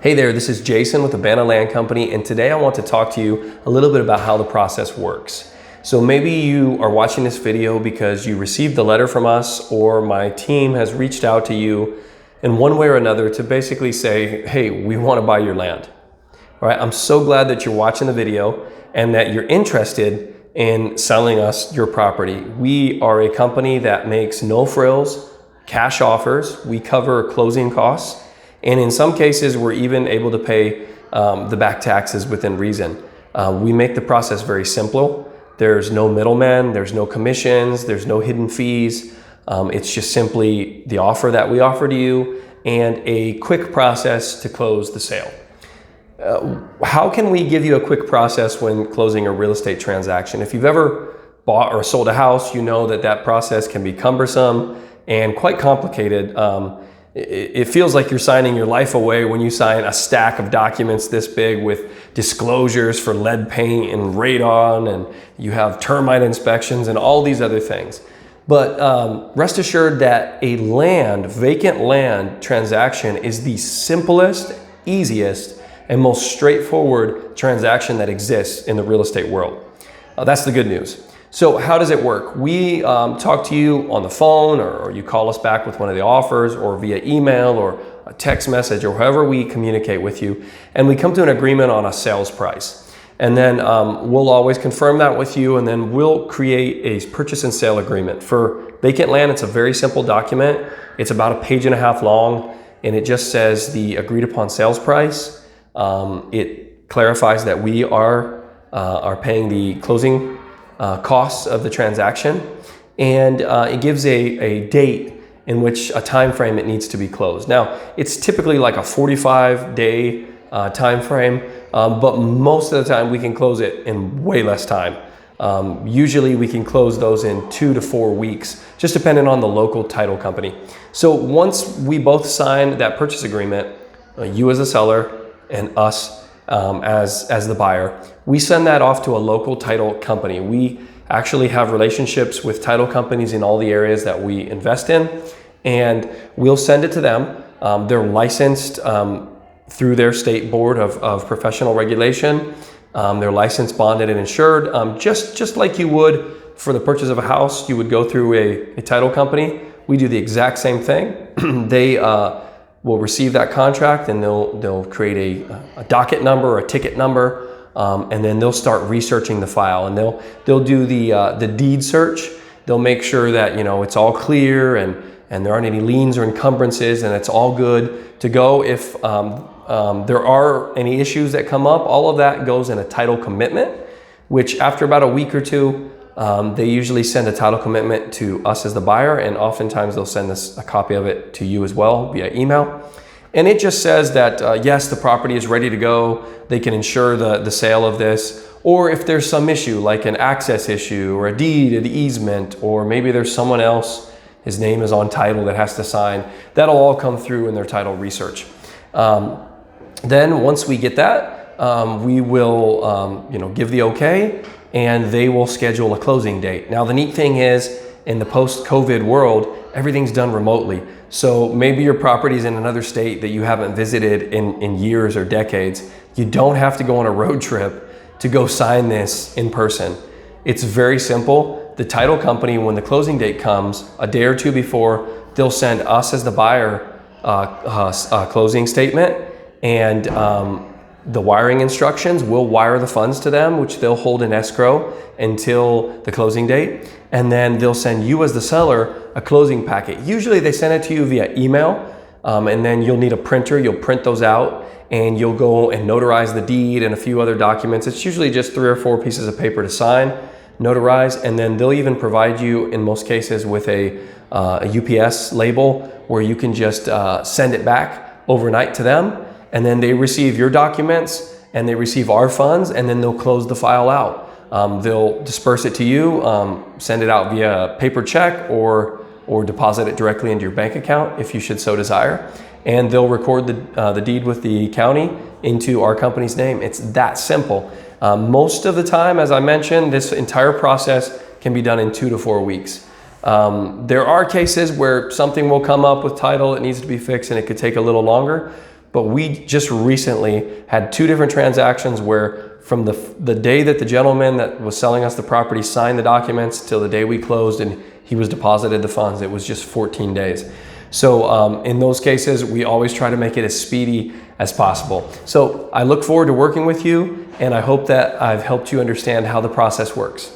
Hey there, this is Jason with the Bana Land Company, and today I want to talk to you a little bit about how the process works. So maybe you are watching this video because you received a letter from us, or my team has reached out to you in one way or another to basically say, hey, we want to buy your land. All right, I'm so glad that you're watching the video and that you're interested in selling us your property. We are a company that makes no frills, cash offers. We cover closing costs. And in some cases, we're even able to pay the back taxes within reason. We make the process very simple. There's no middlemen, there's no commissions, there's no hidden fees. It's just simply the offer that we offer to you and a quick process to close the sale. How can we give you a quick process when closing a real estate transaction? If you've ever bought or sold a house, you know that that process can be cumbersome and quite complicated. It feels like you're signing your life away when you sign a stack of documents this big with disclosures for lead paint and radon, and you have termite inspections and all these other things. But rest assured that a vacant land transaction is the simplest, easiest, and most straightforward transaction that exists in the real estate world. That's the good news. So how does it work? We talk to you on the phone, or you call us back with one of the offers, or via email or a text message, or however we communicate with you, and we come to an agreement on a sales price. And then we'll always confirm that with you, and then we'll create a purchase and sale agreement. For vacant land, it's a very simple document. It's about 1.5 pages long, and it just says the agreed upon sales price. It clarifies that we are paying the closing costs of the transaction, and it gives a date in which a time frame it needs to be closed. Now, it's typically like a 45-day time frame, but most of the time we can close it in way less time. Usually we can close those in 2 to 4 weeks, just depending on the local title company. So once we both sign that purchase agreement, you as a seller and us as the buyer, we send that off to a local title company. We actually have relationships with title companies in all the areas that we invest in, and we'll send it to them. They're licensed through their state board of professional regulation. They're licensed, bonded, and insured. Just like you would for the purchase of a house, you would go through a title company. We do the exact same thing. They will receive that contract, and they'll create a docket number or a ticket number, and then they'll start researching the file, and they'll do the deed search. They'll make sure that it's all clear and there aren't any liens or encumbrances, and it's all good to go. If there are any issues that come up, all of that goes in a title commitment, which after about a week or two, they usually send a title commitment to us as the buyer, and oftentimes they'll send us a copy of it to you as well via email. And it just says that, yes, the property is ready to go. They can insure the sale of this. Or if there's some issue, like an access issue or a deed, an easement, or maybe there's someone else, his name is on title, that has to sign, that'll all come through in their title research. Then once we get that, we will give the okay, and they will schedule a closing date. Now, the neat thing is, in the post-COVID world, everything's done remotely. So maybe your property is in another state that you haven't visited in years or decades. You don't have to go on a road trip to go sign this in person. It's very simple. The title company, when the closing date comes, a day or two before, they'll send us as the buyer a closing statement, and the wiring instructions. We'll wire the funds to them, which they'll hold in escrow until the closing date. And then they'll send you as the seller a closing packet. Usually they send it to you via email, and then you'll need a printer. You'll print those out, and you'll go and notarize the deed and a few other documents. It's usually just 3 or 4 pieces of paper to sign, notarize, and then they'll even provide you, in most cases, with a UPS label where you can just send it back overnight to them. And then they receive your documents, and they receive our funds, and then they'll close the file out. They'll disperse it to you, send it out via paper check, or deposit it directly into your bank account if you should so desire. And they'll record the deed with the county into our company's name. It's that simple. Most of the time, as I mentioned, this entire process can be done in 2 to 4 weeks. There are cases where something will come up with title, it needs to be fixed, and it could take a little longer. but we just recently had 2 different transactions where from the day that the gentleman that was selling us the property signed the documents till the day we closed and he was deposited the funds, it was just 14 days. So in those cases, we always try to make it as speedy as possible. So I look forward to working with you, and I hope that I've helped you understand how the process works.